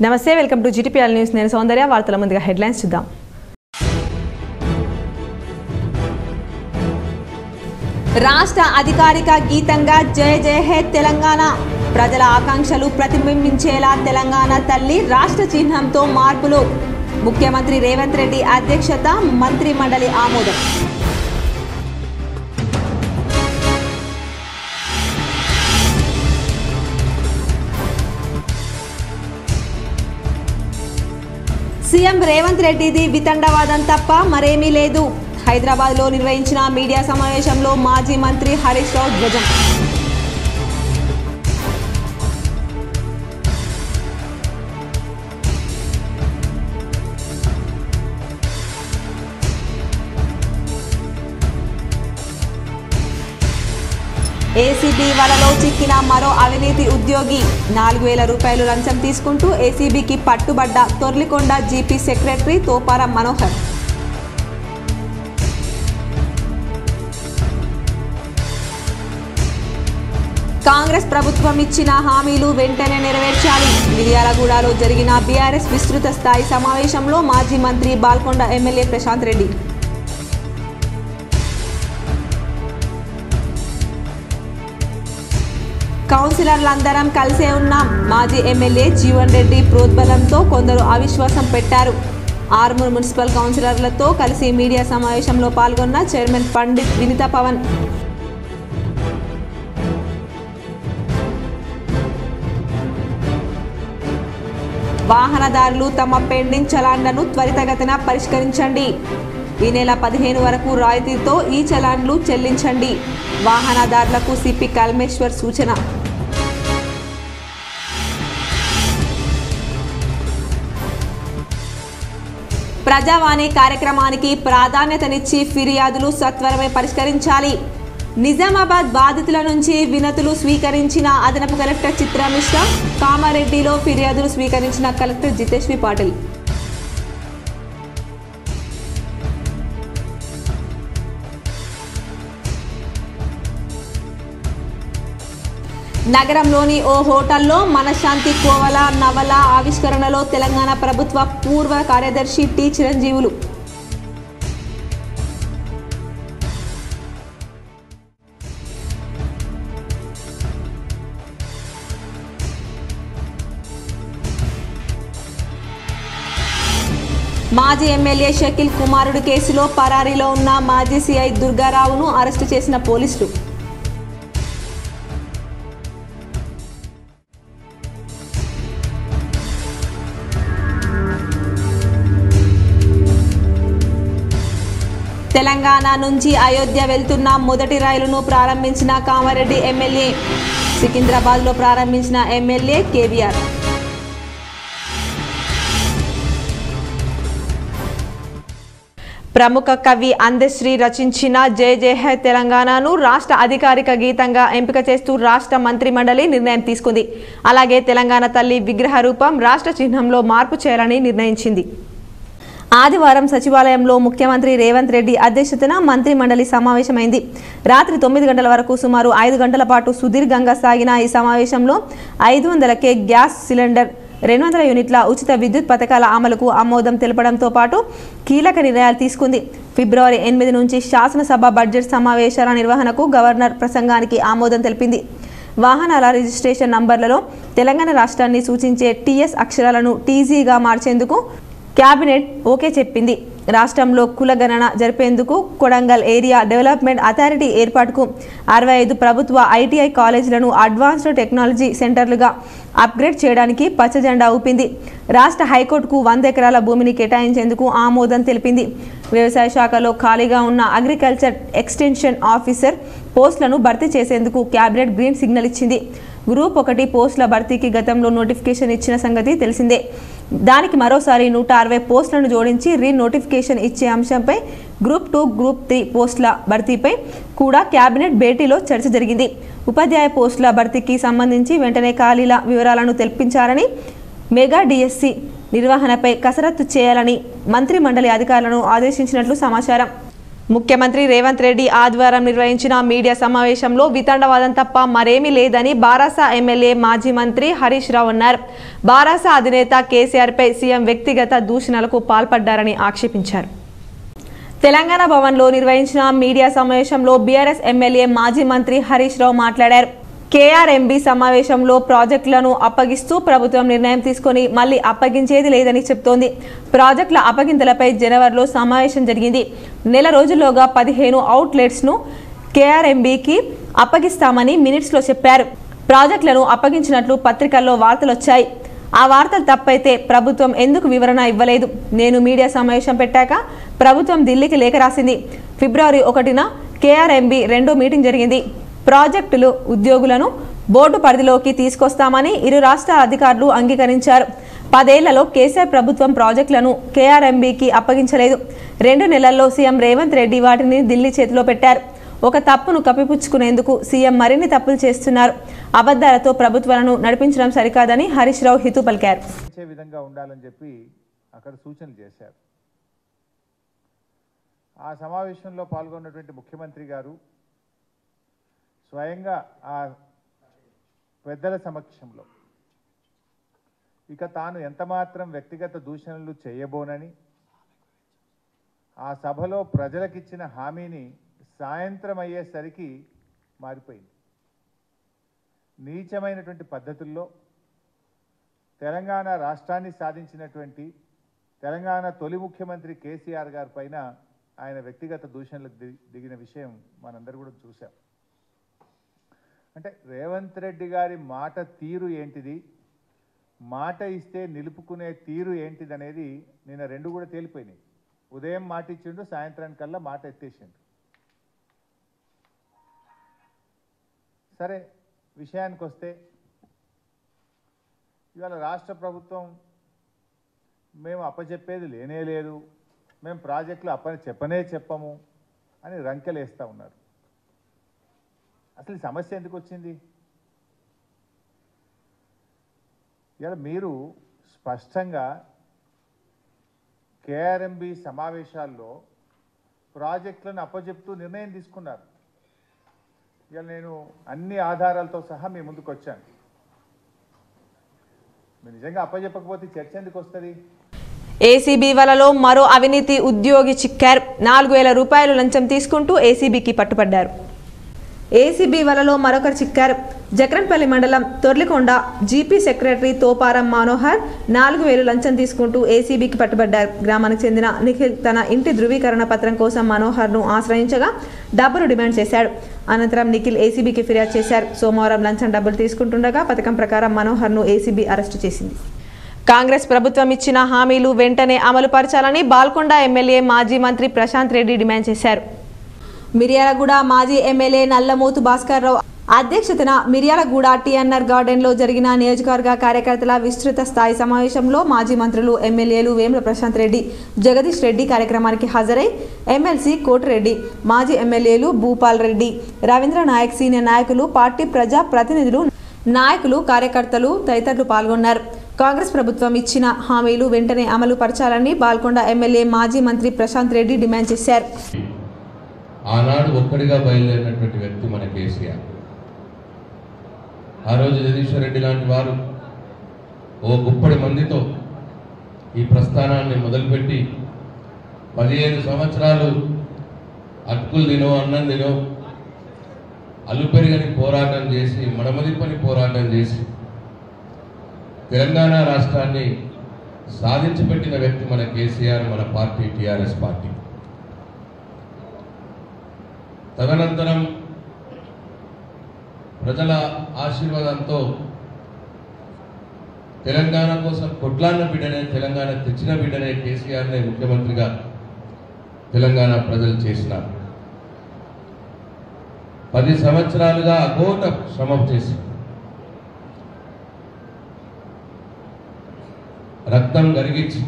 నమస్తే, welcome to GTPL news. నేను సౌందర్య. వార్తల ముందుగా హెడ్లైన్స్ చూద్దాం. రాష్ట్ర అధికారిక గీతంగా జయ జయ హే తెలంగాణ, ప్రజల ఆకాంక్షలు ప్రతిబింబించేలా తెలంగాణ తల్లి రాష్ట్ర చిహ్నంతో మార్పులు. ముఖ్యమంత్రి రేవంత్ రెడ్డి అధ్యక్షత, మంత్రి మండలి ఆమోదం. సీఎం రేవంత్ రెడ్డిది వితండవాదం తప్ప మరేమీ లేదు. హైదరాబాద్లో నిర్వహించిన మీడియా సమావేశంలో మాజీ మంత్రి హరీష్ రావు ధ్వజం. ఏసీబీ వలలో చిక్కిన మరో అవినీతి ఉద్యోగి. 4,000 రూపాయలు లంచం తీసుకుంటూ ఏసీబీకి పట్టుబడ్డ తొర్లికొండ జీపీ సెక్రటరీ తోపార మనోహర్. కాంగ్రెస్ ప్రభుత్వం ఇచ్చిన హామీలు వెంటనే నెరవేర్చాలి. మిర్యాలగూడలో జరిగిన బీఆర్ఎస్ విస్తృత స్థాయి సమావేశంలో మాజీ మంత్రి బాల్కొండ ఎమ్మెల్యే ప్రశాంత్ రెడ్డి. కౌన్సిలర్లందరం కలిసే ఉన్నాం. మాజీ ఎమ్మెల్యే జీవన్ రెడ్డి ప్రోద్బలంతో కొందరు అవిశ్వాసం పెట్టారు. ఆర్మూర్ మున్సిపల్ కౌన్సిలర్లతో కలిసి మీడియా సమావేశంలో పాల్గొన్న చైర్మన్ పండిత్ వినిత పవన్. వాహనదారులు తమ పెండింగ్ చలాన్లను త్వరితగతిన పరిష్కరించండి. ఈ నెల 15 వరకు రాయితీతో ఈ చలాన్లు చెల్లించండి. వాహనదారులకు సిపి కల్మేశ్వర్ సూచన. ప్రజావాణి కార్యక్రమానికి ప్రాధాన్యతనిచ్చి ఫిర్యాదులు సత్వరమే పరిష్కరించాలి. నిజామాబాద్ బాధితుల నుంచి వినతులు స్వీకరించిన అదనపు కలెక్టర్ చిత్రా మిశ్రా. కామారెడ్డిలో ఫిర్యాదులు స్వీకరించిన కలెక్టర్ జితేష్ వి పాటిల్. నగరంలోని ఓ హోటల్లో మనశ్శాంతి కోవల నవల ఆవిష్కరణలో తెలంగాణ ప్రభుత్వ పూర్వ కార్యదర్శి టి చిరంజీవులు. మాజీ ఎమ్మెల్యే షకీల్ కుమారుడు కేసులో పరారీలో ఉన్న మాజీ సిఐ దుర్గారావును అరెస్టు చేసిన పోలీసులు. తెలంగాణ నుంచి అయోధ్య వెళ్తున్న మొదటి రైలును ప్రారంభించిన కామారెడ్డి ఎమ్మెల్యే. సికింద్రాబాద్లో ప్రారంభించిన ఎమ్మెల్యే కేవీఆర్. ప్రముఖ కవి అందశ్రీ రచించిన జయ జయ హే తెలంగాణను రాష్ట్ర అధికారిక గీతంగా ఎంపిక చేస్తూ రాష్ట్ర మంత్రి మండలి నిర్ణయం తీసుకుంది. అలాగే తెలంగాణ తల్లి విగ్రహ రూపం రాష్ట్ర చిహ్నంలో మార్పు చేయాలని నిర్ణయించింది. ఆదివారం సచివాలయంలో ముఖ్యమంత్రి రేవంత్ రెడ్డి అధ్యక్షతన మంత్రి మండలి సమావేశమైంది. రాత్రి 9 గంటల వరకు సుమారు 5 గంటల పాటు సుదీర్ఘంగా సాగిన ఈ సమావేశంలో 500K గ్యాస్ సిలిండర్, 200 యూనిట్ల ఉచిత విద్యుత్ పథకాల అమలుకు ఆమోదం తెలపడంతో పాటు కీలక నిర్ణయాలు తీసుకుంది. ఫిబ్రవరి 8 నుంచి శాసనసభ బడ్జెట్ సమావేశాల నిర్వహణకు గవర్నర్ ప్రసంగానికి ఆమోదం తెలిపింది. వాహనాల రిజిస్ట్రేషన్ నంబర్లలో తెలంగాణ రాష్ట్రాన్ని సూచించే టీఎస్ అక్షరాలను టీజీగా మార్చేందుకు క్యాబినెట్ ఓకే చెప్పింది. రాష్ట్రంలో కులగణన జరిపేందుకు కొడంగల్ ఏరియా డెవలప్మెంట్ అథారిటీ ఏర్పాటుకు 65 ప్రభుత్వ ఐటీఐ కాలేజీలను అడ్వాన్స్డ్ టెక్నాలజీ సెంటర్లుగా అప్గ్రేడ్ చేయడానికి పచ్చజెండా ఊపింది. రాష్ట్ర హైకోర్టుకు 100 ఎకరాల భూమిని కేటాయించేందుకు ఆమోదం తెలిపింది. వ్యవసాయ శాఖలో ఖాళీగా ఉన్న అగ్రికల్చర్ ఎక్స్టెన్షన్ ఆఫీసర్ పోస్టులను భర్తీ చేసేందుకు క్యాబినెట్ గ్రీన్ సిగ్నల్ ఇచ్చింది. గ్రూప్ 1 పోస్టుల భర్తీకి గతంలో నోటిఫికేషన్ ఇచ్చిన సంగతి తెలిసిందే. దానికి మరోసారి 160 పోస్టులను జోడించి నోటిఫికేషన్ ఇచ్చే అంశంపై గ్రూప్ 2, గ్రూప్ 3 పోస్టుల భర్తీపై కూడా క్యాబినెట్ భేటీలో చర్చ జరిగింది. ఉపాధ్యాయ పోస్టుల భర్తీకి సంబంధించి వెంటనే ఖాళీల వివరాలను తెల్పించాలని, మెగా డిఎస్సి నిర్వహణపై కసరత్తు చేయాలని మంత్రి మండలి అధికారులను ఆదేశించినట్లు సమాచారం. ముఖ్యమంత్రి రేవంత్ రెడ్డి ఆదివారం నిర్వహించిన మీడియా సమావేశంలో వితండవాదం తప్ప మరేమీ లేదని బారాస ఎమ్మెల్యే మాజీ మంత్రి హరీష్ రావు అన్నారు. బారాస అధినేత కేసీఆర్పై సీఎం వ్యక్తిగత దూషణలకు పాల్పడ్డారని ఆక్షేపించారు. తెలంగాణ భవన్లో నిర్వహించిన మీడియా సమావేశంలో బీఆర్ఎస్ ఎమ్మెల్యే మాజీ మంత్రి హరీష్ రావు మాట్లాడారు. కేఆర్ఎంబీ సమావేశంలో ప్రాజెక్టులను అప్పగిస్తూ ప్రభుత్వం నిర్ణయం తీసుకొని మళ్లీ అప్పగించేది లేదని చెప్తోంది. ప్రాజెక్టుల అప్పగింతలపై జనవరిలో సమావేశం జరిగింది. నెల రోజుల్లోగా 15 అవుట్లెట్స్ను కేఆర్ఎంబీకి అప్పగిస్తామని మినిట్స్లో చెప్పారు. ప్రాజెక్టులను అప్పగించినట్లు పత్రికల్లో వార్తలొచ్చాయి. ఆ వార్తలు తప్పైతే ప్రభుత్వం ఎందుకు వివరణ ఇవ్వలేదు? నేను మీడియా సమావేశం పెట్టాక ప్రభుత్వం ఢిల్లీకి లేఖ రాసింది. ఫిబ్రవరి 1న కేఆర్ఎంబీ 2వ మీటింగ్ జరిగింది. ప్రాజెక్టులు ఉద్యోగులను బోర్డు పరిధిలోకి తీసుకొస్తామని ఇరు రాష్ట్రాల అధికారులు అంగీకరించారు. 10 ఏళ్లలో కేసీఆర్ ప్రభుత్వం ప్రాజెక్టులను కేఆర్ఎంబీకి అప్పగించలేదు. 2 నెలల్లో సీఎం రేవంత్ రెడ్డి వాటిని ఢిల్లీ చేతిలో పెట్టారు. ఒక తప్పును కప్పిపుచ్చుకునేందుకు సీఎం మరిన్ని తప్పులు చేస్తున్నారు. అబద్ధాలతో ప్రభుత్వాలను నడిపించడం సరికాదని హరీష్ రావు హితవు పలికారు. ఆ సమావేశంలో పాల్గొన్నటువంటి ముఖ్యమంత్రి గారు స్వయంగా ఆ పెద్దల సమక్షంలో ఇక తాను ఎంతమాత్రం వ్యక్తిగత దూషణలు చేయబోనని ఆ సభలో ప్రజలకిచ్చిన హామీని సాయంత్రం అయ్యేసరికి మారిపోయింది. నీచమైనటువంటి పద్ధతుల్లో తెలంగాణ రాష్ట్రాన్ని సాధించినటువంటి తెలంగాణ తొలి ముఖ్యమంత్రి కేసీఆర్ గారి పైన ఆయన వ్యక్తిగత దూషణలకు దిగిన విషయం మనందరూ కూడా చూసాం. అంటే రేవంత్ రెడ్డి గారి మాట తీరు ఏంటిది, మాట ఇస్తే నిలుపుకునే తీరు ఏంటిది అనేది నిన్న 2 కూడా తేలిపోయినాయి. ఉదయం మాట ఇచ్చిండు, సాయంత్రానికల్లా మాట ఎత్తేసిండు. సరే, విషయానికి వస్తే ఇవాళ రాష్ట్ర ప్రభుత్వం మేము అప్పచెప్పేది లేనే లేదు, మేము ప్రాజెక్టులు చెప్పము అని రంకెలేస్తూ ఉన్నారు. అసలు ఈ సమస్య ఎందుకు వచ్చింది? ఇవాళ మీరు స్పష్టంగా కేఆర్ఎంబీ సమావేశాల్లో ప్రాజెక్టులను అప్పచెప్తూ నిర్ణయం తీసుకున్నారు. ఇవాళ నేను అన్ని ఆధారాలతో సహా మీ ముందుకు వచ్చాను. మీరు నిజంగా అప్పచెప్పకపోతే చర్చ ఎందుకు వస్తుంది? ఏసీబీ వలలో మరో అవినీతి ఉద్యోగి చిక్కారు. 4000 రూపాయలు లంచం తీసుకుంటూ ఏసీబీకి పట్టుబడ్డారు. ఏసీబీ వలలో మరొకరు చిక్కారు. జక్రన్పల్లి మండలం తొర్లికొండ జీపీ సెక్రటరీ తోపారం మనోహర్ 4000 లంచం తీసుకుంటూ ఏసీబీకి పట్టుబడ్డారు. గ్రామానికి చెందిన నిఖిల్ తన ఇంటి ధృవీకరణ పత్రం కోసం మనోహర్ను ఆశ్రయించగా డబ్బులు డిమాండ్ చేశాడు. అనంతరం నిఖిల్ ఏసీబీకి ఫిర్యాదు చేశారు. సోమవారం లంచం డబ్బులు తీసుకుంటుండగా పథకం ప్రకారం మనోహర్ను ఏసీబీ అరెస్టు చేసింది. కాంగ్రెస్ ప్రభుత్వం ఇచ్చిన హామీలు వెంటనే అమలు పరచాలని బాల్కొండ ఎమ్మెల్యే మాజీ మంత్రి ప్రశాంత్ రెడ్డి డిమాండ్ చేశారు. మిర్యాలగూడ మాజీ ఎమ్మెల్యే నల్లమోతు భాస్కర్ రావు అధ్యక్షతన మిర్యాలగూడ టీఎన్ఆర్ గార్డెన్లో జరిగిన నియోజకవర్గ కార్యకర్తల విస్తృత స్థాయి సమావేశంలో మాజీ మంత్రులు ఎమ్మెల్యేలు వేముల ప్రశాంత్ రెడ్డి, జగదీష్ రెడ్డి కార్యక్రమానికి హాజరై ఎమ్మెల్సీ కోటిరెడ్డి, మాజీ ఎమ్మెల్యేలు భూపాల్ రెడ్డి, రవీంద్ర నాయక్, సీనియర్ నాయకులు, పార్టీ ప్రజా ప్రతినిధులు, నాయకులు, కార్యకర్తలు తదితరులు పాల్గొన్నారు. కాంగ్రెస్ ప్రభుత్వం ఇచ్చిన హామీలు వెంటనే అమలు పరచాలని బాల్కొండ ఎమ్మెల్యే మాజీ మంత్రి ప్రశాంత్ రెడ్డి డిమాండ్ చేశారు. ఆనాడు ఒక్కడిగా బయలుదేరినటువంటి వ్యక్తి మన కేసీఆర్. ఆ రోజు జగదీశ్వర్ రెడ్డి లాంటి వారు ఓ గుప్పడి మందితో ఈ ప్రస్థానాన్ని మొదలుపెట్టి 15 సంవత్సరాలు అటుకులు తినో, అన్నం తినో, అల్లుపెరిగని పోరాటం చేసి, మడమదిప్పని పోరాటం చేసి తెలంగాణ రాష్ట్రాన్ని సాధించి పెట్టిన వ్యక్తి మన కేసీఆర్, మన పార్టీ టీఆర్ఎస్ పార్టీ. తదనంతరం ప్రజల ఆశీర్వాదంతో తెలంగాణ కోసం కొట్లాన్న బిడ్డనే, తెలంగాణ తెచ్చిన బిడ్డనే కేసీఆర్నే ముఖ్యమంత్రిగా తెలంగాణ ప్రజలు చేసినారు. 10 సంవత్సరాలుగా అఘోర శ్రమ చేసి రక్తం గరిగించి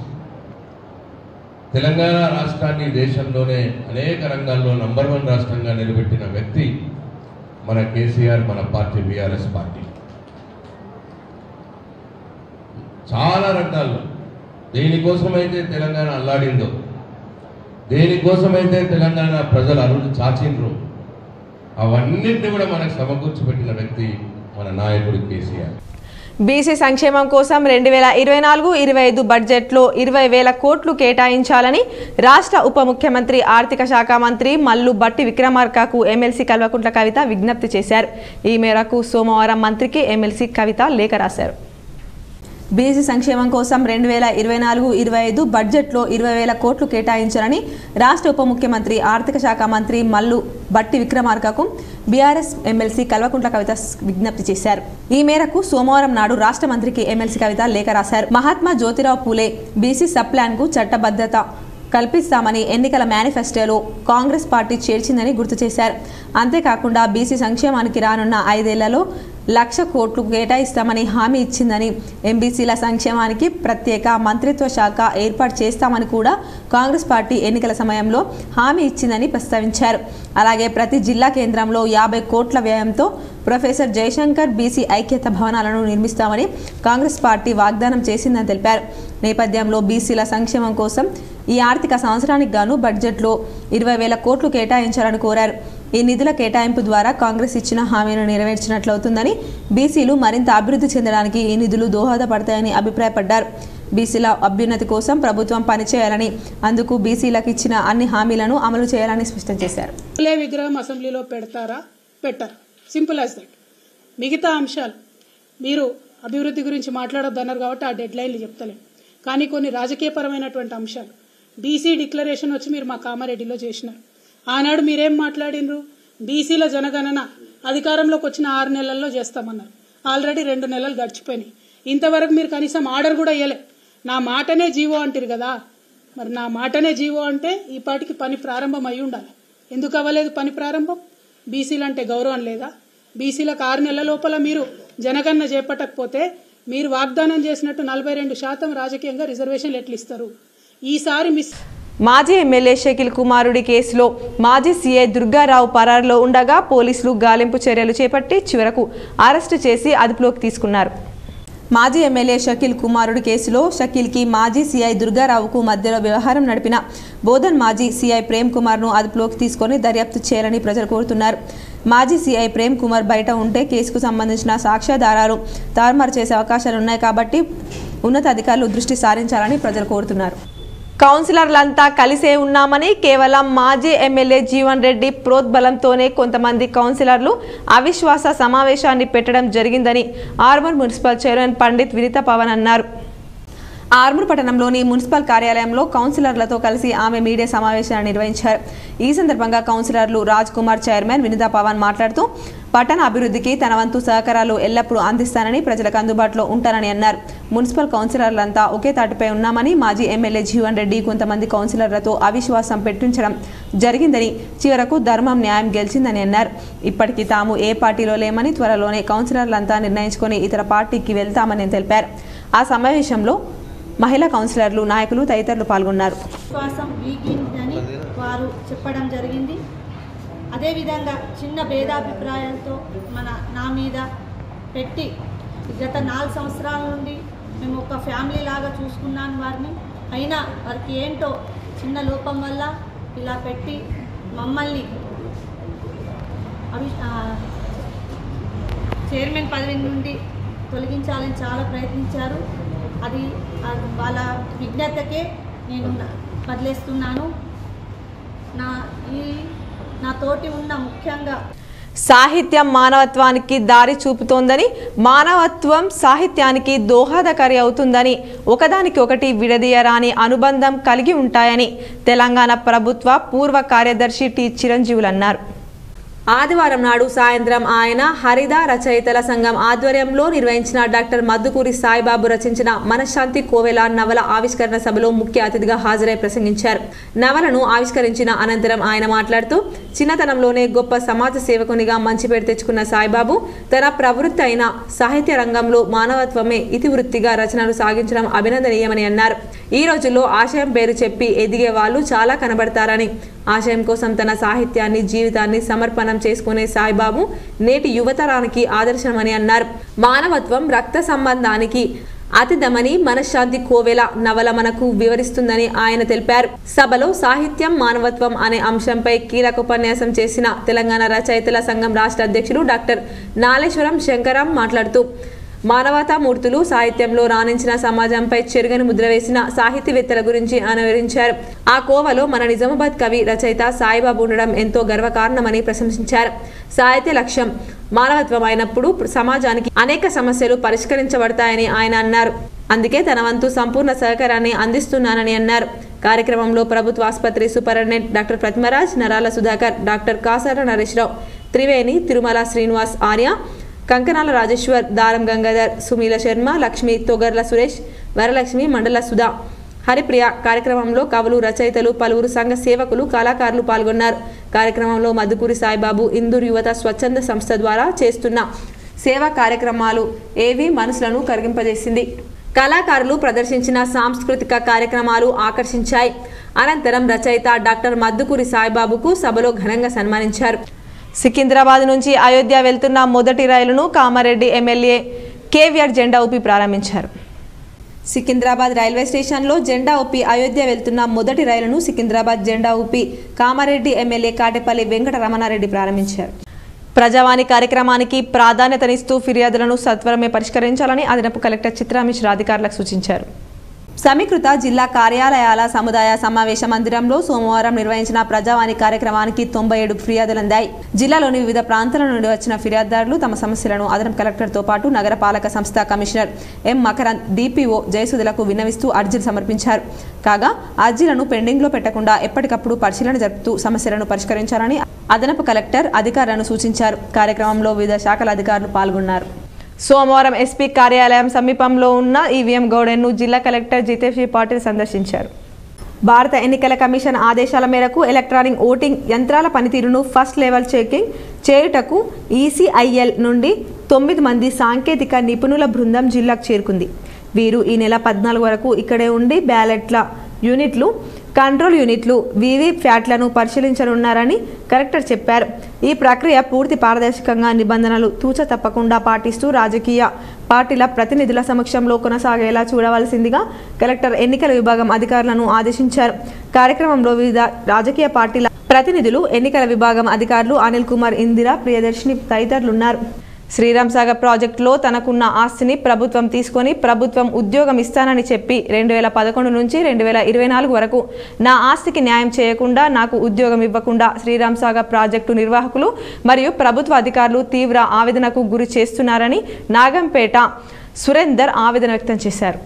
తెలంగాణ రాష్ట్రాన్ని దేశంలోనే అనేక రంగాల్లో నంబర్ 1 రాష్ట్రంగా నిలబెట్టిన వ్యక్తి మన కేసీఆర్, మన పార్టీ బీఆర్ఎస్ పార్టీ. చాలా రంగాల్లో దేనికోసమైతే తెలంగాణ అల్లాడిందో, దేనికోసమైతే తెలంగాణ ప్రజలు అరువులు చాచిండ్రు అవన్నింటినీ కూడా మనకు సమకూర్చిపెట్టిన వ్యక్తి మన నాయకుడు కేసీఆర్. బీసీ సంక్షేమం కోసం 2024-25 బడ్జెట్లో 20,000 కోట్లు కేటాయించాలని రాష్ట్ర ఉప ముఖ్యమంత్రి ఆర్థిక శాఖ మంత్రి మల్లు భట్టి విక్రమార్కకు ఎమ్మెల్సీ కల్వకుంట్ల కవిత విజ్ఞప్తి చేశారు. ఈ మేరకు సోమవారం మంత్రికి ఎమ్మెల్సీ కవిత లేఖ రాశారు. బీసీ సంక్షేమం కోసం 2024-25 బడ్జెట్లో 20,000 కోట్లు కేటాయించాలని రాష్ట్ర ఉప ముఖ్యమంత్రి ఆర్థిక శాఖ మంత్రి మల్లు భట్టి విక్రమార్కకు బీఆర్ఎస్ ఎమ్మెల్సీ కల్వకుంట్ల కవిత విజ్ఞప్తి చేశారు. ఈ మేరకు సోమవారం నాడు రాష్ట్ర మంత్రికి ఎమ్మెల్సీ కవిత లేఖ రాశారు. Mahatma Jyotirao Phule BC sub plan కు చట్టబద్ధత కల్పిస్తామని ఎన్నికల మేనిఫెస్టోలో కాంగ్రెస్ పార్టీ చేర్చిందని గుర్తు చేశారు. అంతేకాకుండా బీసీ సంక్షేమానికి రానున్న 5 ఏళ్లలో 1,00,000 కోట్లు కేటాయిస్తామని హామీ ఇచ్చిందని, ఎంబీసీల సంక్షేమానికి ప్రత్యేక మంత్రిత్వ శాఖ ఏర్పాటు చేస్తామని కూడా కాంగ్రెస్ పార్టీ ఎన్నికల సమయంలో హామీ ఇచ్చిందని ప్రస్తావించారు. అలాగే ప్రతి జిల్లా కేంద్రంలో 50 కోట్ల వ్యయంతో ప్రొఫెసర్ జయశంకర్ బీసీ ఐక్యత భవనాలను నిర్మిస్తామని కాంగ్రెస్ పార్టీ వాగ్దానం చేసిందని తెలిపారు. నేపథ్యంలో బీసీల సంక్షేమం కోసం ఈ ఆర్థిక సంవత్సరానికి గాను బడ్జెట్లో 20,000 కోట్లు కేటాయించాలని కోరారు. ఈ నిధుల కేటాయింపు ద్వారా కాంగ్రెస్ ఇచ్చిన హామీలను నెరవేర్చినట్లవుతుందని, బీసీలు మరింత అభివృద్ధి చెందడానికి ఈ నిధులు దోహదపడతాయని అభిప్రాయపడ్డారు. బీసీల అభ్యున్నతి కోసం ప్రభుత్వం పనిచేయాలని, అందుకు బీసీలకు ఇచ్చిన అన్ని హామీలను అమలు చేయాలని స్పష్టం చేశారు. విగ్రహం అసెంబ్లీలో పెడతారా పెట్టారు, సింపుల్ యాజ్ దట్. మిగతా అంశాలు మీరు అభివృద్ధి గురించి మాట్లాడొద్దన్నారు కాబట్టి ఆ డెడ్ లైన్లు చెప్తలేము. కానీ కొన్ని రాజకీయపరమైనటువంటి అంశాలు బీసీ డిక్లరేషన్ వచ్చి మీరు మా కామారెడ్డిలో చేసినారు. ఆనాడు మీరేం మాట్లాడినరు? బీసీల జనగణన అధికారంలోకి వచ్చిన 6 నెలల్లో చేస్తామన్నారు. ఆల్రెడీ 2 నెలలు గడిచిపోయినాయి. ఇంతవరకు మీరు కనీసం ఆర్డర్ కూడా ఇవ్వలే. నా మాటనే జీవో అంటారు కదా, మరి నా మాటనే జీవో అంటే ఈ పాటికి పని ప్రారంభం అయి ఉండాలి. ఎందుకు అవ్వలేదు పని ప్రారంభం? బీసీలు అంటే గౌరవం లేదా? బీసీలకు 6 నెలల లోపల మీరు జనగణన చేపట్టకపోతే మీరు వాగ్దానం చేసినట్టు 42% రాజకీయంగా రిజర్వేషన్లు ఎట్లు ఇస్తారు? ఈసారి మిస్ మాజీ ఎమ్మెల్యే షకీల్ కుమారుడి కేసులో మాజీ సీఐ దుర్గారావు పరారులో ఉండగా పోలీసులు గాలింపు చర్యలు చేపట్టి చివరకు అరెస్టు చేసి అదుపులోకి తీసుకున్నారు. మాజీ ఎమ్మెల్యే షకీల్ కుమారుడి కేసులో షకీల్కి మాజీ సీఐ దుర్గారావుకు మధ్యలో వ్యవహారం నడిపిన బోధన్ మాజీ సీఐ ప్రేమ్ కుమార్ను అదుపులోకి తీసుకొని దర్యాప్తు చేయాలని ప్రజలు కోరుతున్నారు. మాజీ సీఐ ప్రేమ్ కుమార్ బయట ఉంటే కేసుకు సంబంధించిన సాక్ష్యాధారాలు తారుమారు చేసే అవకాశాలున్నాయి కాబట్టి ఉన్నతాధికారులు దృష్టి సారించాలని ప్రజలు కోరుతున్నారు. కౌన్సిలర్లంతా కలిసే ఉన్నామని కేవలం మాజీ ఎమ్మెల్యే జీవన్ రెడ్డి ప్రోద్బలంతోనే కొంతమంది కౌన్సిలర్లు అవిశ్వాస సమావేశాన్ని పెట్టడం జరిగిందని ఆర్మూర్ మున్సిపల్ చైర్మన్ పండిత్ వినిత పవన్ అన్నారు. ఆర్మూర్ పట్టణంలోని మున్సిపల్ కార్యాలయంలో కౌన్సిలర్లతో కలిసి ఆమె మీడియా సమావేశాన్ని నిర్వహించారు. ఈ సందర్భంగా కౌన్సిలర్లు రాజ్ కుమార్, చైర్మన్ వినిత పవన్ మాట్లాడుతూ పట్టణ అభివృద్ధికి తన వంతు సహకారాలు ఎల్లప్పుడూ అందిస్తానని, ప్రజలకు అందుబాటులో ఉంటానని అన్నారు. మున్సిపల్ కౌన్సిలర్లంతా ఒకే తాటిపై ఉన్నామని, మాజీ ఎమ్మెల్యే జీవన్ రెడ్డి కొంతమంది కౌన్సిలర్లతో అవిశ్వాసం పెట్టించడం జరిగిందని, చివరకు ధర్మం న్యాయం గెలిచిందని అన్నారు. ఇప్పటికీ తాము ఏ పార్టీలో లేమని, త్వరలోనే కౌన్సిలర్లంతా నిర్ణయించుకొని ఇతర పార్టీకి వెళ్తామని తెలిపారు. ఆ సమావేశంలో మహిళా కౌన్సిలర్లు, నాయకులు తదితరులు పాల్గొన్నారు. విశ్వాసం వీగిందని వారు చెప్పడం జరిగింది. అదేవిధంగా చిన్న భేదాభిప్రాయాలతో నా మీద పెట్టి గత 4 సంవత్సరాల నుండి మేము ఒక ఫ్యామిలీ లాగా చూసుకున్నాను వారిని. అయినా వారికి ఏంటో చిన్న లోపం వల్ల ఇలా పెట్టి మమ్మల్ని చైర్మన్ పదవి నుండి తొలగించాలని చాలా ప్రయత్నించారు. అది వాళ్ళ విజ్ఞతకే నేను వదిలేస్తున్నాను. నా తోటి ఉన్న ముఖ్యంగా సాహిత్యం మానవత్వానికి దారి చూపుతోందని, మానవత్వం సాహిత్యానికి దోహదకారి అవుతుందని, ఒకదానికి ఒకటి విడదీయరాని అనుబంధం కలిగి ఉంటాయని తెలంగాణ ప్రభుత్వ పూర్వ కార్యదర్శి టి చిరంజీవులు అన్నారు. ఆదివారం నాడు సాయంత్రం ఆయన హరిద రచయితల సంఘం ఆధ్వర్యంలో నిర్వహించిన డాక్టర్ మద్దుకూరి సాయిబాబు రచించిన మనశ్శాంతి కోవెల నవల ఆవిష్కరణ సభలో ముఖ్య అతిథిగా హాజరై ప్రసంగించారు. నవలను ఆవిష్కరించిన అనంతరం ఆయన మాట్లాడుతూ, చిన్నతనంలోనే గొప్ప సమాజ సేవకునిగా మంచి పేరు తెచ్చుకున్న సాయిబాబు తన ప్రవృత్తి అయిన సాహిత్య రంగంలో మానవత్వమే ఇతివృత్తిగా రచనలు సాగించడం అభినందనీయమని అన్నారు. ఈ రోజుల్లో ఆశయం పేరు చెప్పి ఎదిగే వాళ్ళు చాలా కనబడతారని, ఆశయం కోసం తన సాహిత్యాన్ని, జీవితాన్ని సమర్పణం చేసుకునే సాయిబాబు నేటి యువతరానికి ఆదర్శమని అన్నారు. మానవత్వం రక్త సంబంధానికి అతిదమని మనశ్శాంతి కోవెల నవల మనకు వివరిస్తుందని ఆయన తెలిపారు. సభలో సాహిత్యం మానవత్వం అనే అంశంపై కీలక ఉపన్యాసం చేసిన తెలంగాణ రచయితల సంఘం రాష్ట్ర అధ్యక్షులు డాక్టర్ నాలేశ్వరం శంకరం మాట్లాడుతూ మానవతామూర్తులు సాహిత్యంలో రాణించిన సమాజంపై చెరుగని ముద్ర వేసిన సాహితీవేత్తల గురించి ఆయన వివరించారు. ఆ కోవలో మన నిజామాబాద్ కవి రచయిత సాయిబాబు ఉండడం ఎంతో గర్వకారణమని ప్రశంసించారు. సాహిత్య లక్ష్యం మానవత్వం అయినప్పుడు సమాజానికి అనేక సమస్యలు పరిష్కరించబడతాయని ఆయన అన్నారు. అందుకే తన వంతు సంపూర్ణ సహకారాన్ని అందిస్తున్నానని అన్నారు. కార్యక్రమంలో ప్రభుత్వ ఆసుపత్రి సూపరింటెండెంట్ డాక్టర్ ప్రతిమరాజ్, నరాల సుధాకర్, డాక్టర్ కాసార నరేశ్రావు, త్రివేణి, తిరుమల శ్రీనివాస్, ఆర్య, కంకనాల రాజేశ్వర్, దారం గంగాధర్, సుమీల శర్మ, లక్ష్మి, తొగర్ల సురేష్, వరలక్ష్మి, మండల సుధా, హరిప్రియ. కార్యక్రమంలో కవులు, రచయితలు, పలువురు సంఘ సేవకులు, కళాకారులు పాల్గొన్నారు. కార్యక్రమంలో మధుకూరి సాయిబాబు ఇందూరు యువత స్వచ్ఛంద సంస్థ ద్వారా చేస్తున్న సేవా కార్యక్రమాలు ఏవి మనసులను కరిగింపజేసింది. కళాకారులు ప్రదర్శించిన సాంస్కృతిక కార్యక్రమాలు ఆకర్షించాయి. అనంతరం రచయిత డాక్టర్ మధుకూరి సాయిబాబుకు సభలో ఘనంగా సన్మానించారు. సికింద్రాబాద్ నుంచి అయోధ్య వెళ్తున్న మొదటి రైలును కామారెడ్డి ఎమ్మెల్యే కేవీఆర్ జెండా ఊపి ప్రారంభించారు. సికింద్రాబాద్ రైల్వే స్టేషన్లో జెండా ఊపి అయోధ్య వెళ్తున్న మొదటి రైలును సికింద్రాబాద్ జెండా ఊపి కామారెడ్డి ఎమ్మెల్యే కాటేపల్లి వెంకటరమణారెడ్డి ప్రారంభించారు. ప్రజావాణి కార్యక్రమానికి ప్రాధాన్యతనిస్తూ ఫిర్యాదులను సత్వరమే పరిష్కరించాలని అదనపు కలెక్టర్ చిత్రా మిశ్రా అధికారులకు సూచించారు. సమీకృత జిల్లా కార్యాలయాల సముదాయ సమావేశ మందిరంలో సోమవారం నిర్వహించిన ప్రజావాణి కార్యక్రమానికి 97 ఫిర్యాదులు అందాయి. జిల్లాలోని వివిధ ప్రాంతాల నుండి వచ్చిన ఫిర్యాదుదారులు తమ సమస్యలను అదనపు కలెక్టర్తో పాటు నగరపాలక సంస్థ కమిషనర్ ఎం మకరంద్, డిపిఓ జయసుధలకు విన్నవిస్తూ అర్జీలు సమర్పించారు. కాగా అర్జీలను పెండింగ్లో పెట్టకుండా ఎప్పటికప్పుడు పరిశీలన జరుపుతూ సమస్యలను పరిష్కరించాలని అదనపు కలెక్టర్ అధికారులను సూచించారు. కార్యక్రమంలో వివిధ శాఖల అధికారులు పాల్గొన్నారు. సోమవారం ఎస్పీ కార్యాలయం సమీపంలో ఉన్న ఈవీఎం గౌడెన్ను జిల్లా కలెక్టర్ జితేష్ పాటిల్ సందర్శించారు. భారత ఎన్నికల కమిషన్ ఆదేశాల మేరకు ఎలక్ట్రానిక్ ఓటింగ్ యంత్రాల పనితీరును ఫస్ట్ లెవెల్ చెకింగ్ చేయుటకు ఈసీఐఎల్ నుండి 9 మంది సాంకేతిక నిపుణుల బృందం జిల్లాకు చేరుకుంది. వీరు ఈ నెల 14 వరకు ఇక్కడే ఉండి బ్యాలెట్ల యూనిట్లు, కంట్రోల్ యూనిట్లు, వీవీప్యాట్లను పరిశీలించనున్నారని కలెక్టర్ చెప్పారు. ఈ ప్రక్రియ పూర్తి పారదర్శకంగా నిబంధనలు తూచ తప్పకుండా పాటిస్తూ రాజకీయ పార్టీల ప్రతినిధుల సమక్షంలో కొనసాగేలా చూడవలసిందిగా కలెక్టర్ ఎన్నికల విభాగం అధికారులను ఆదేశించారు. కార్యక్రమంలో వివిధ రాజకీయ పార్టీల ప్రతినిధులు, ఎన్నికల విభాగం అధికారులు అనిల్ కుమార్, ఇందిరా, ప్రియదర్శిని తదితరులున్నారు. శ్రీరామ్ సాగర్ ప్రాజెక్టులో తనకున్న ఆస్తిని ప్రభుత్వం తీసుకొని ప్రభుత్వం ఉద్యోగం ఇస్తానని చెప్పి 2011 నుంచి 2024 వరకు నా ఆస్తికి న్యాయం చేయకుండా నాకు ఉద్యోగం ఇవ్వకుండా శ్రీరామ్ సాగర్ ప్రాజెక్టు నిర్వాహకులు మరియు ప్రభుత్వ అధికారులు తీవ్ర ఆవేదనకు గురి చేస్తున్నారని నాగంపేట సురేందర్ ఆవేదన వ్యక్తం చేశారు.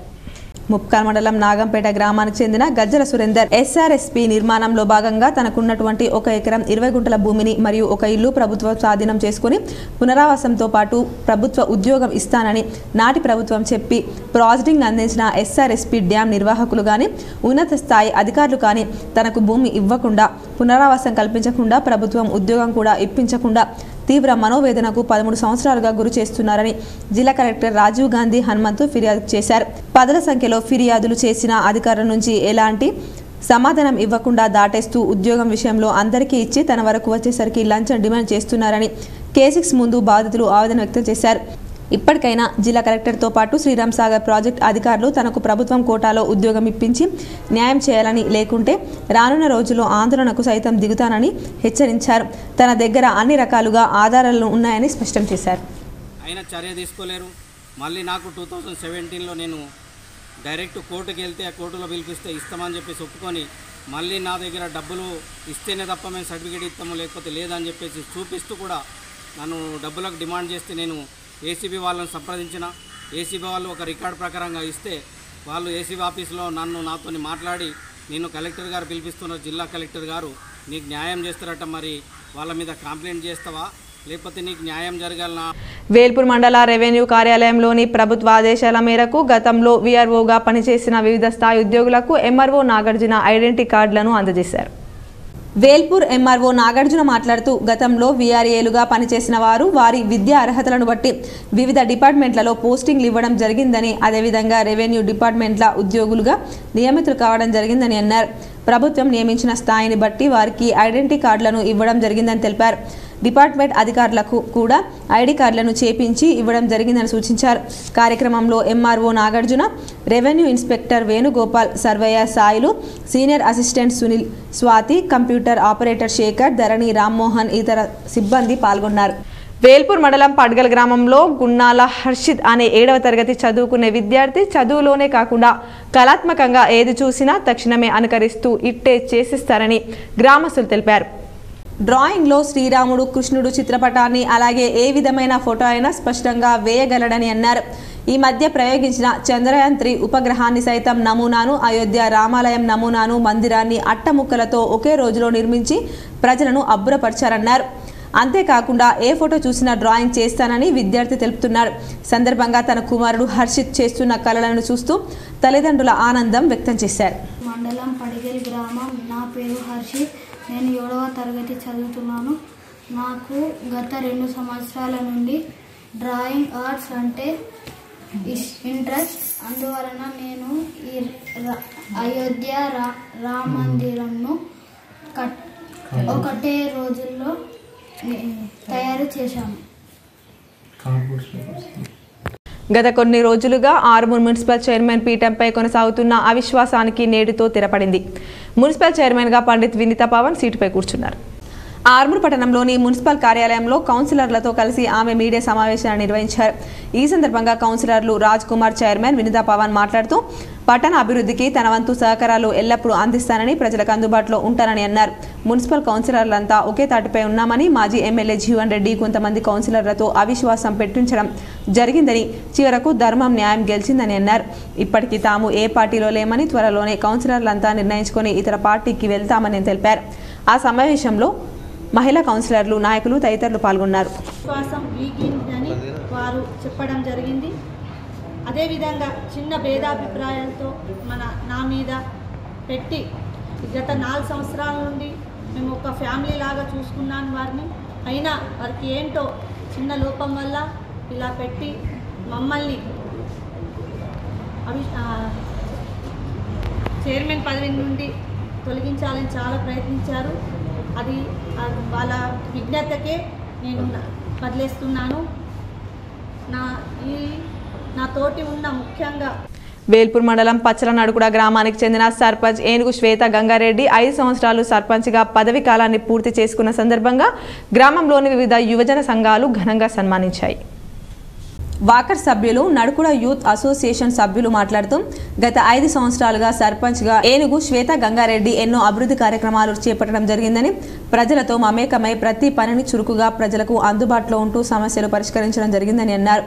ముప్కాల్ మండలం నాగంపేట గ్రామానికి చెందిన గజ్జల సురేందర్ ఎస్ఆర్ఎస్పీ నిర్మాణంలో భాగంగా తనకున్నటువంటి 1 ఎకరం 20 గుంటల భూమిని మరియు ఒక ఇల్లు ప్రభుత్వం స్వాధీనం చేసుకుని పునరావాసంతో పాటు ప్రభుత్వ ఉద్యోగం ఇస్తానని నాటి ప్రభుత్వం చెప్పి ప్రాజెక్టింగ్ అందించిన ఎస్ఆర్ఎస్పీ డ్యాం నిర్వాహకులు కానీ ఉన్నత స్థాయి అధికారులు కానీ తనకు భూమి ఇవ్వకుండా, పునరావాసం కల్పించకుండా, ప్రభుత్వం ఉద్యోగం కూడా ఇప్పించకుండా తీవ్ర మనోవేదనకు 13 సంవత్సరాలుగా గురి చేస్తున్నారని జిల్లా కలెక్టర్ రాజీవ్ గాంధీ హనుమంతు ఫిర్యాదు చేశారు. పదుల సంఖ్యలో ఫిర్యాదులు చేసిన అధికారుల నుంచి ఎలాంటి సమాధానం ఇవ్వకుండా దాటేస్తూ ఉద్యోగం విషయంలో అందరికీ ఇచ్చి తన వరకు వచ్చేసరికి లంచం డిమాండ్ చేస్తున్నారని K6 ముందు బాధితులు ఆవేదన వ్యక్తం చేశారు. ఇప్పటికైనా జిల్లా కలెక్టర్తో పాటు శ్రీరామ్ సాగర్ ప్రాజెక్ట్ అధికారులు తనకు ప్రభుత్వం కోటాలో ఉద్యోగం ఇప్పించి న్యాయం చేయాలని, లేకుంటే రానున్న రోజుల్లో ఆందోళనకు సైతం దిగుతానని హెచ్చరించారు. తన దగ్గర అన్ని రకాలుగా ఆధారాలు ఉన్నాయని స్పష్టం చేశారు. అయినా చర్య తీసుకోలేరు. మళ్ళీ నాకు 2017లో నేను డైరెక్ట్ కోర్టుకి వెళ్తే ఆ కోర్టులో పిలిపిస్తే ఇస్తామని చెప్పేసి ఒప్పుకొని మళ్ళీ నా దగ్గర డబ్బులు ఇస్తేనే తప్ప మేము సర్టిఫికేట్ ఇస్తాము లేకపోతే లేదని చెప్పేసి చూపిస్తూ కూడా నన్ను డబ్బులకు డిమాండ్ చేస్తే నేను ఏసీబీ వాళ్ళని సంప్రదించిన. ఏసీబీ వాళ్ళు ఒక రికార్డు ప్రకారంగా ఇస్తే వాళ్ళు ఏసీబీ ఆఫీస్లో నాతో మాట్లాడి నేను కలెక్టర్ గారు పిలిపిస్తున్న జిల్లా కలెక్టర్ గారు నీకు న్యాయం చేస్తారట, మరి వాళ్ళ మీద కంప్లైంట్ చేస్తావా లేకపోతే నీకు న్యాయం జరగాలనా? వేల్పూర్ మండల రెవెన్యూ కార్యాలయంలోని ప్రభుత్వ ఆదేశాల మేరకు గతంలో వీఆర్ఓగా పనిచేసిన వివిధ స్థాయి ఉద్యోగులకు ఎంఆర్ఓ నాగార్జున ఐడెంటిటీ కార్డులను అందజేశారు. వేల్పూర్ ఎంఆర్ఓ నాగార్జున మాట్లాడుతూ గతంలో వీఆర్ఏలుగా పనిచేసిన వారు వారి విద్యా అర్హతలను బట్టి వివిధ డిపార్ట్మెంట్లలో పోస్టింగ్లు ఇవ్వడం జరిగిందని, అదేవిధంగా రెవెన్యూ డిపార్ట్మెంట్ల ఉద్యోగులుగా నియమితులు కావడం జరిగిందని అన్నారు. ప్రభుత్వం నియమించిన స్థాయిని బట్టి వారికి ఐడెంటిటీ కార్డులను ఇవ్వడం జరిగిందని తెలిపారు. డిపార్ట్మెంట్ అధికారులకు కూడా ఐడి కార్డులను చేపించి ఇవ్వడం జరిగిందని సూచించారు. కార్యక్రమంలో MRO Nagarjuna, revenue inspector Venugopal, surveyor Sailu, senior assistant Sunil, Swathi, computer operator Shekar, Dharani, Rammohan, ఇతర సిబ్బంది పాల్గొన్నారు. వేల్పూర్ మండలం పడ్గల్ గ్రామంలో గున్నాల హర్షిద్ అనే 7వ తరగతి చదువుకునే విద్యార్థి చదువులోనే కాకుండా కళాత్మకంగా ఏది చూసినా తక్షణమే అనుకరిస్తూ ఇట్టే చేసిస్తారని గ్రామస్తులు తెలిపారు. డ్రాయింగ్లో శ్రీరాముడు, కృష్ణుడు చిత్రపటాన్ని అలాగే ఏ విధమైన ఫోటో అయినా స్పష్టంగా వేయగలడని అన్నారు. ఈ మధ్య ప్రయోగించిన చంద్రయాన్ 3 ఉపగ్రహాన్ని సైతం నమూనాను, అయోధ్య రామాలయం నమూనాను, మందిరాన్ని అట్టముక్కలతో ఒకే రోజులో నిర్మించి ప్రజలను అబ్బురపరిచారన్నారు. అంతేకాకుండా ఏ ఫోటో చూసినా డ్రాయింగ్ చేస్తానని విద్యార్థి తెలుపుతున్నారు. సందర్భంగా తన కుమారుడు హర్షిత్ చేస్తున్న కళలను చూస్తూ తల్లిదండ్రుల ఆనందం వ్యక్తం చేశారు. మండలం పడిగల్ గ్రామం. నా పేరు హర్షిత్. నేను 7వ తరగతి చదువుతున్నాను. నాకు గత 2 సంవత్సరాల నుండి డ్రాయింగ్ ఆర్ట్స్ అంటే ఇంట్రెస్ట్. అందువలన నేను ఈ అయోధ్య రామ మందిరంను ఒకటే రోజుల్లో తయారు చేశాము. గత కొన్ని రోజులుగా ఆర్మూర్ మున్సిపల్ చైర్మన్ పీఠంపై కొనసాగుతున్న అవిశ్వాసానికి నేటితో తెరపడింది. మున్సిపల్ చైర్మన్గా పండిత్ వినీతా పవన్ సీటుపై కూర్చున్నారు. ఆర్మూర్ పట్టణంలోని మున్సిపల్ కార్యాలయంలో కౌన్సిలర్లతో కలిసి ఆమె మీడియా సమావేశాన్ని నిర్వహించారు. ఈ సందర్భంగా కౌన్సిలర్లు రాజ్ కుమార్, చైర్మన్ వినీతా పవన్ మాట్లాడుతూ పట్టణ అభివృద్ధికి తన వంతు సహకారాలు ఎల్లప్పుడూ అందిస్తానని, ప్రజలకు అందుబాటులో ఉంటానని అన్నారు. మున్సిపల్ కౌన్సిలర్లంతా ఒకే తాటిపై ఉన్నామని, మాజీ ఎమ్మెల్యే జీవన్ రెడ్డి కొంతమంది కౌన్సిలర్లతో అవిశ్వాసం పెట్టించడం జరిగిందని, చివరకు ధర్మం న్యాయం గెలిచిందని అన్నారు. ఇప్పటికీ తాము ఏ పార్టీలో లేమని, త్వరలోనే కౌన్సిలర్లంతా నిర్ణయించుకుని ఇతర పార్టీకి వెళ్తామని తెలిపారు. ఆ సమావేశంలో మహిళా కౌన్సిలర్లు, నాయకులు తదితరులు పాల్గొన్నారు. విశ్వాసం వీగిందని వారు చెప్పడం జరిగింది. అదేవిధంగా చిన్న భేదాభిప్రాయాలతో నా మీద పెట్టి గత 4 సంవత్సరాల నుండి మేము ఒక ఫ్యామిలీ లాగా చూసుకున్నాను వారిని. అయినా వారికి ఏంటో చిన్న లోపం వల్ల ఇలా పెట్టి మమ్మల్ని చైర్మన్ పదవి నుండి తొలగించాలని చాలా ప్రయత్నించారు. అది వాళ్ళ విజ్ఞతకే నేను వదిలేస్తున్నాను. నా తోటి ఉన్న ముఖ్యంగా వేల్పూర్ మండలం పచ్చలనడుకుడ గ్రామానికి చెందిన సర్పంచ్ ఏనుగు శ్వేత గంగారెడ్డి 5 సంవత్సరాలు సర్పంచ్గా పదవి కాలాన్ని పూర్తి చేసుకున్న సందర్భంగా గ్రామంలోని వివిధ యువజన సంఘాలు ఘనంగా సన్మానించాయి. వాకర్ సభ్యులు, నడుకుడ యూత్ అసోసియేషన్ సభ్యులు మాట్లాడుతూ గత 5 సంవత్సరాలుగా సర్పంచ్గా ఏనుగు శ్వేత గంగారెడ్డి ఎన్నో అభివృద్ధి కార్యక్రమాలు చేపట్టడం జరిగిందని, ప్రజలతో మమేకమై ప్రతి పనిని చురుకుగా ప్రజలకు అందుబాటులో ఉంటూ సమస్యలు పరిష్కరించడం జరిగిందని అన్నారు.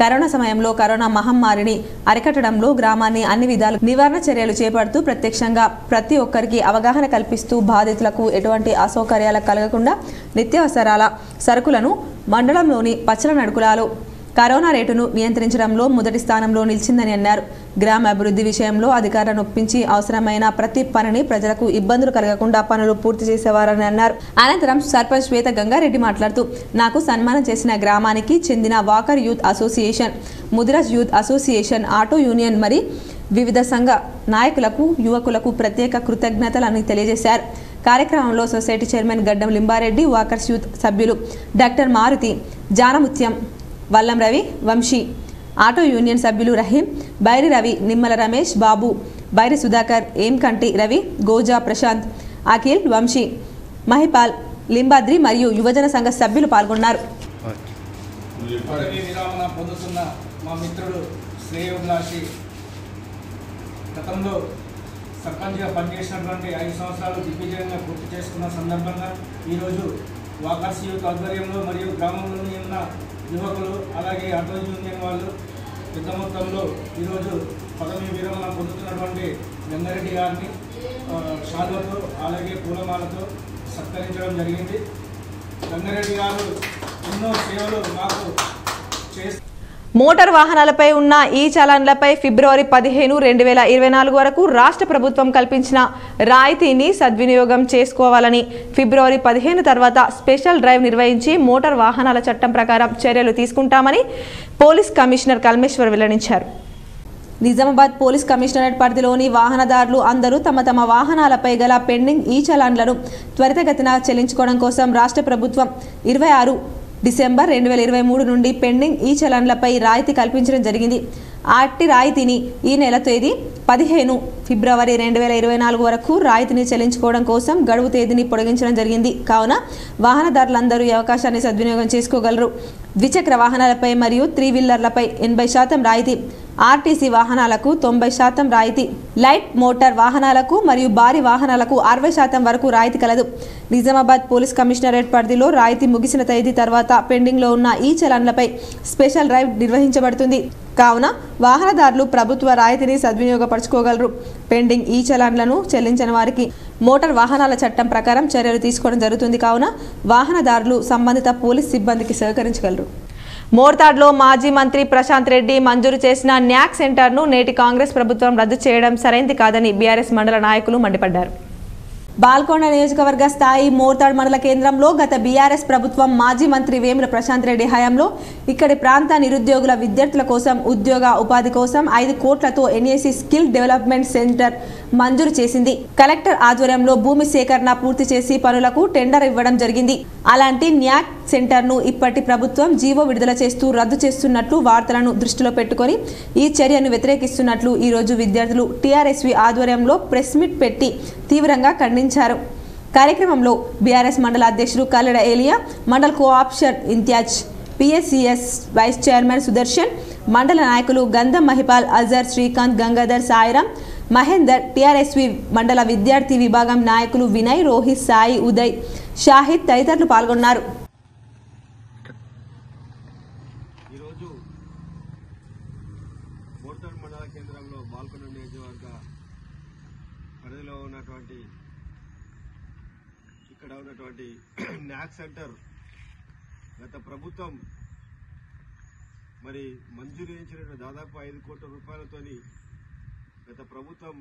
కరోనా సమయంలో కరోనా మహమ్మారిని అరికట్టడంలో గ్రామాన్ని అన్ని విధాలు నివారణ చర్యలు చేపడుతూ ప్రత్యక్షంగా ప్రతి ఒక్కరికి అవగాహన కల్పిస్తూ బాధితులకు ఎటువంటి అసౌకర్యాలు కలగకుండా నిత్యావసరాల సరుకులను మండలంలోని పచ్చలనడుకులలో కరోనా రేటును నియంత్రించడంలో మొదటి స్థానంలో నిలిచిందని అన్నారు. గ్రామ అభివృద్ధి విషయంలో అధికారులను ఒప్పించి అవసరమైన ప్రతి పనిని ప్రజలకు ఇబ్బందులు కలగకుండా పనులు పూర్తి చేసేవారని అన్నారు. అనంతరం సర్పంచ్ శ్వేత గంగారెడ్డి మాట్లాడుతూ నాకు సన్మానం చేసిన గ్రామానికి చెందిన walker youth association, Mudiraj youth association, auto union మరి వివిధ సంఘ నాయకులకు, యువకులకు ప్రత్యేక కృతజ్ఞతలని తెలియజేశారు. కార్యక్రమంలో society chairman Gaddam Limbareddy, walkers youth సభ్యులు doctor Maruthi, Janamuthyam, Vallam Ravi, Vamsi, auto union సభ్యులు రహీం, బైరి రవి, నిమ్మల రమేష్, బాబు, బైరి సుధాకర్, ఏంకంటి రవి, గోజా ప్రశాంత్, అఖిల్, వంశీ, మహిపాల్, లింబాద్రి మరియు యువజన సంఘ సభ్యులు పాల్గొన్నారు. విరామణ పొందుతున్న మా మిత్రుడు శ్రేయోభిలాషి గతంలో సర్పంచ్గా పనిచేసినటువంటి 5 సంవత్సరాలు దిగ్విజయంగా పూర్తి చేసుకున్న సందర్భంగా ఈరోజు వాకర్స్ యూత్ ఆధ్వర్యంలో మరియు గ్రామంలోని ఉన్న యువకులు అలాగే ఆటో యూనియన్ వాళ్ళు పెద్ద మొత్తంలో ఈరోజు పదవి విరమణ పొందుతున్నటువంటి గంగారెడ్డి గారిని షాల్వతో అలాగే పూలమాలతో సత్కరించడం జరిగింది. గంగారెడ్డి గారు ఎన్నో సేవలు మాకు చేసి మోటార్ వాహనాలపై ఉన్న ఈ చలాన్లపై ఫిబ్రవరి 15, 2024 వరకు రాష్ట్ర ప్రభుత్వం కల్పించిన రాయితీని సద్వినియోగం చేసుకోవాలని, ఫిబ్రవరి 15 తర్వాత స్పెషల్ డ్రైవ్ నిర్వహించి మోటార్ వాహనాల చట్టం ప్రకారం చర్యలు తీసుకుంటామని పోలీస్ కమిషనర్ కల్మేశ్వర్ వెల్లడించారు. నిజామాబాద్ పోలీస్ కమిషనరేట్ పరిధిలోని వాహనదారులు అందరూ తమ తమ వాహనాలపై గల పెండింగ్ ఈ చలాన్లను త్వరితగతిన చెల్లించుకోవడం కోసం రాష్ట్ర ప్రభుత్వం 26 డిసెంబర్ 2023 నుండి పెండింగ్ ఈ చలాన్లపై రాయితీ కల్పించడం జరిగింది. అట్టి రాయితీని ఈ నెల తేదీ 15 ఫిబ్రవరి 2024 వరకు రాయితీని చెల్లించుకోవడం కోసం గడువు తేదీని పొడిగించడం జరిగింది. కావున వాహనదారులందరూ ఈ అవకాశాన్ని సద్వినియోగం చేసుకోగలరు. ద్విచక్ర వాహనాలపై మరియు 3 వీలర్లపై 80% రాయితీ, ఆర్టీసీ వాహనాలకు 90% రాయితీ, లైట్ మోటార్ వాహనాలకు మరియు భారీ వాహనాలకు 60% వరకు రాయితీ కలదు. నిజామాబాద్ పోలీస్ కమిషనరేట్ పరిధిలో రాయితీ ముగిసిన తేదీ తర్వాత పెండింగ్లో ఉన్న ఈ చలాన్లపై స్పెషల్ డ్రైవ్ నిర్వహించబడుతుంది. కావున వాహనదారులు ప్రభుత్వ రాయితీని సద్వినియోగపరచుకోగలరు. పెండింగ్ ఈ చలాన్లను చెల్లించని వారికి మోటార్ వాహనాల చట్టం ప్రకారం చర్యలు తీసుకోవడం జరుగుతుంది. కావున వాహనదారులు సంబంధిత పోలీస్ సిబ్బందికి సహకరించగలరు. మోర్తాడ్లో మాజీ మంత్రి ప్రశాంత్ రెడ్డి మంజూరు చేసిన న్యాక్ సెంటర్ను నేటి కాంగ్రెస్ ప్రభుత్వం రద్దు చేయడం సరైంది కాదని బీఆర్ఎస్ మండల నాయకులు మండిపడ్డారు. బాల్కొండ నియోజకవర్గ స్థాయి మోర్తాడ్ మండల కేంద్రంలో గత బీఆర్ఎస్ ప్రభుత్వం మాజీ మంత్రి వేముల ప్రశాంత్ రెడ్డి హయాంలో ఇక్కడి ప్రాంత నిరుద్యోగుల విద్యార్థుల కోసం ఉద్యోగ ఉపాధి కోసం 5 కోట్లతో ఎన్ఏసీ స్కిల్ డెవలప్మెంట్ సెంటర్ మంజూరు చేసింది. కలెక్టర్ ఆధ్వర్యంలో భూమి సేకరణ పూర్తి చేసి పనులకు టెండర్ ఇవ్వడం జరిగింది. అలాంటి న్యాక్ సెంటర్ను ఇప్పటి ప్రభుత్వం జీవో విడుదల చేస్తూ రద్దు చేస్తున్నట్లు వార్తలను దృష్టిలో పెట్టుకొని ఈ చర్యను వ్యతిరేకిస్తున్నట్లు ఈరోజు విద్యార్థులు టీఆర్ఎస్వి ఆధ్వర్యంలో ప్రెస్ మీట్ పెట్టి తీవ్రంగా ఖండించారు. కార్యక్రమంలో బీఆర్ఎస్ మండల అధ్యక్షుడు Kalleda Eliya, mandal cooption in charge PSCS vice chairman Sudarshan, మండల నాయకులు గంధం మహిపాల్, అజర్, శ్రీకాంత్, గంగాధర్, సాయిరాం, మహేందర్, టీఆర్ఎస్వి మండల విద్యార్థి విభాగం నాయకులు వినయ్, రోహిత్, సాయి, ఉదయ్, షాహిద్ తదితరులు పాల్గొన్నారు. ఈరోజు మోర్తాడ్ మండల కేంద్రంలో బాల్కొండ నియోజకవర్గ పరిధిలో ఉన్నటువంటి ఇక్కడ ఉన్నటువంటి న్యాక్ సెంటర్ గత ప్రభుత్వం మరి మంజూరు చేసిన దాదాపు 5 కోట్ల రూపాయలతోని గత ప్రభుత్వం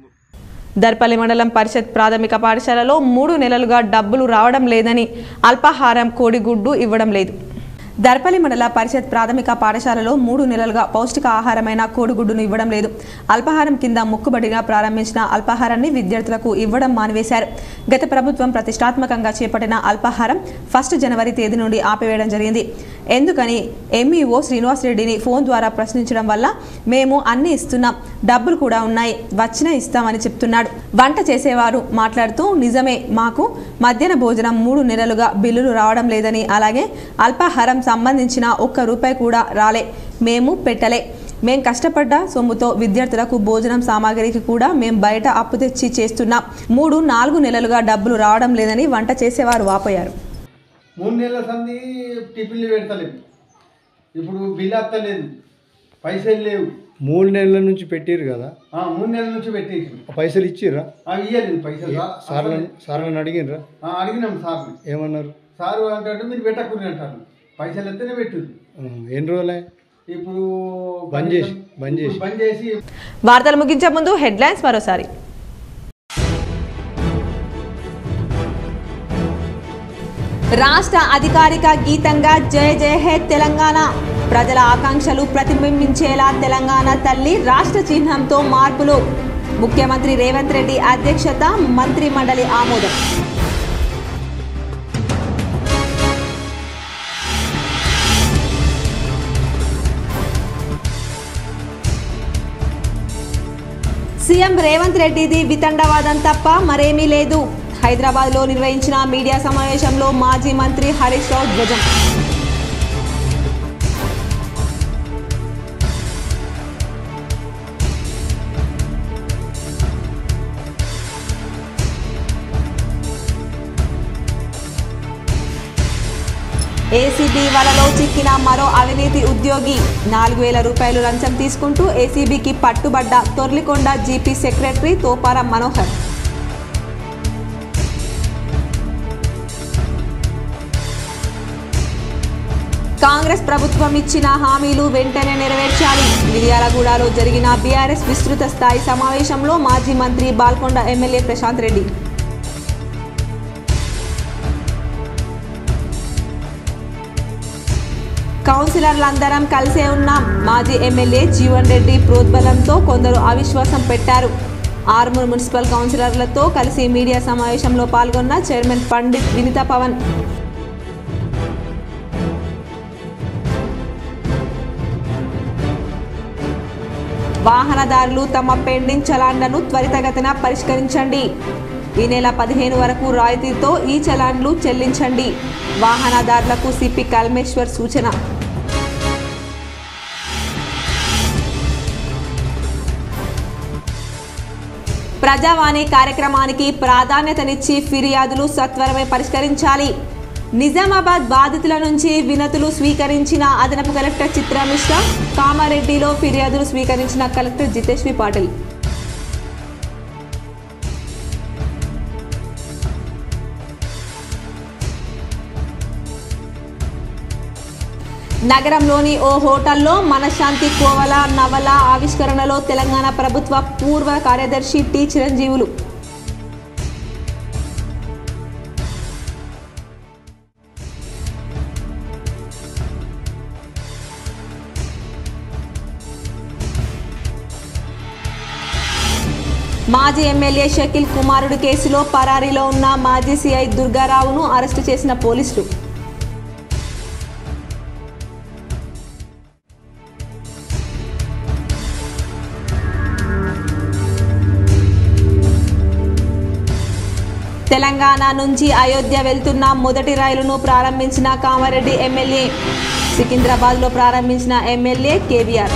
దర్పల్లి మండలం పరిషత్ ప్రాథమిక పాఠశాలలో 3 నెలలుగా డబ్బులు రావడం లేదని అల్పాహారం కోడిగుడ్డు ఇవ్వడం లేదు. దర్పల్లి మండల పరిషత్ ప్రాథమిక పాఠశాలలో 3 నెలలుగా పౌష్టిక ఆహారమైన కోడిగుడ్డును ఇవ్వడం లేదు. అల్పాహారం కింద ముక్కుబడిగా ప్రారంభించిన అల్పాహారాన్ని విద్యార్థులకు ఇవ్వడం మానివేశారు. గత ప్రభుత్వం ప్రతిష్టాత్మకంగా చేపట్టిన అల్పాహారం 1 జనవరి తేదీ నుండి ఆపివేయడం జరిగింది. ఎందుకని ఎంఈఓ శ్రీనివాస్ రెడ్డిని ఫోన్ ద్వారా ప్రశ్నించడం వల్ల మేము అన్ని ఇస్తున్నాం, డబ్బులు కూడా ఉన్నాయి, వచ్చిన ఇస్తామని చెప్తున్నాడు. వంట చేసేవారు మాట్లాడుతూ నిజమే, మాకు మధ్యాహ్న భోజనం 3 నెలలుగా బిల్లులు రావడం లేదని, అలాగే అల్పాహారం సంబంధించిన 1 రూపాయి కూడా రాలే, మేము పెట్టలే. మేం కష్టపడ్డ సొమ్ముతో విద్యార్థులకు భోజనం సామాగ్రికి కూడా మేం బయట అప్పు తెచ్చి చేస్తున్నాం. 3-4 నెలలుగా డబ్బులు రావడం లేదని వంట చేసేవారు వాపోయారు. 3 నెలల సంది టిఫిన్లు పెడతలేదు, ఇప్పుడు బిల్లు అత్తలేదు, పైసలు లేవు. 3 నెలల నుంచి పెట్టిరు కదా? 3 నెలల నుంచి పెట్టేసి పైసలు ఇచ్చిర్రా? ఇయ్యలేదు పైసలు. సార్లను అడిగినరా? అడిగినాం సార్ని. ఏమన్నారు? సారు అంటే మీరు పెట్టకూడదు అంటారు, పైసలు ఎత్తనే పెట్టు. ఎన్ని రోజులే ఇప్పుడు బంద్ చేసి. వార్తలు ముగించే ముందు హెడ్లైన్స్ మరోసారి. రాష్ట్ర అధికారిక గీతంగా జయ జయ హే తెలంగాణ, ప్రజల ఆకాంక్షలు ప్రతిబింబించేలా తెలంగాణ తల్లి రాష్ట్ర చిహ్నంతో మార్పులు, ముఖ్యమంత్రి రేవంత్ రెడ్డి అధ్యక్షత, మంత్రి మండలి ఆమోదం. సీఎం రేవంత్ రెడ్డిది వితండవాదం తప్ప మరేమీ లేదు. హైదరాబాద్లో నిర్వహించిన మీడియా సమావేశంలో మాజీ మంత్రి హరీష్ రావు ధ్వజం. ఏసీబీ వలలో చిక్కిన మరో అవినీతి ఉద్యోగి, 4,000 రూపాయలు లంచం తీసుకుంటూ ఏసీబీకి పట్టుబడ్డ తొర్లికొండ జీపీ సెక్రటరీ తోపారం మనోహర్. కాంగ్రెస్ ప్రభుత్వం ఇచ్చిన హామీలు వెంటనే నెరవేర్చాలి. మిర్యాలగూడలో జరిగిన బీఆర్ఎస్ విస్తృత స్థాయి సమావేశంలో మాజీ మంత్రి బాల్కొండ ఎమ్మెల్యే ప్రశాంత్ రెడ్డి. కౌన్సిలర్లందరం కలిసే ఉన్నాం, మాజీ ఎమ్మెల్యే జీవన్ రెడ్డి ప్రోద్బలంతో కొందరు అవిశ్వాసం పెట్టారు. ఆర్మూర్ మున్సిపల్ కౌన్సిలర్లతో కలిసి మీడియా సమావేశంలో పాల్గొన్న చైర్మన్ పండిత్ వినితా పవన్ వాహనదారులు తమ పెండింగ్ చలాన్లను త్వరితగతిన పరిష్కరించండి. ఈ నెల 15 వరకు రాయితీతో ఈ చలాన్లు చెల్లించండి. వాహనదారులకు సిపి కల్మేశ్వర్ సూచన. ప్రజావాణి కార్యక్రమానికి ప్రాధాన్యతనిచ్చి ఫిర్యాదులు సత్వరమే పరిష్కరించాలి. నిజామాబాద్ బాధితుల నుంచి వినతులు స్వీకరించిన అదనపు కలెక్టర్ చిత్రా మిశ్రా, కామారెడ్డిలో ఫిర్యాదులు స్వీకరించిన కలెక్టర్ జితేశ్వరి పాటిల్. నగరంలోని ఓ హోటల్లో మనశ్శాంతి కోవల నవల ఆవిష్కరణలో తెలంగాణ ప్రభుత్వ పూర్వ కార్యదర్శి టి చిరంజీవులు. మాజీ ఎమ్మెల్యే షకీల్ కుమారుడు కేసులో పరారీలో ఉన్న మాజీ సిఐ దుర్గారావును అరెస్టు చేసిన పోలీసులు. తెలంగాణ నుంచి అయోధ్య వెళ్తున్న మొదటి రైలును ప్రారంభించిన కామారెడ్డి ఎమ్మెల్యే. సికింద్రాబాద్లో ప్రారంభించిన ఎమ్మెల్యే కేవీఆర్.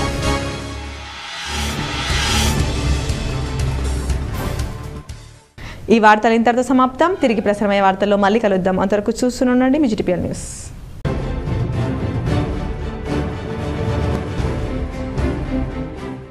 ఈ వార్తలు ఇంతటితో సమాప్తం. తిరిగి ప్రసారమయ్యే వార్తల్లో మళ్ళీ కలుద్దాం. అంతవరకు చూస్తూనే ఉండండి మీ GTPL న్యూస్.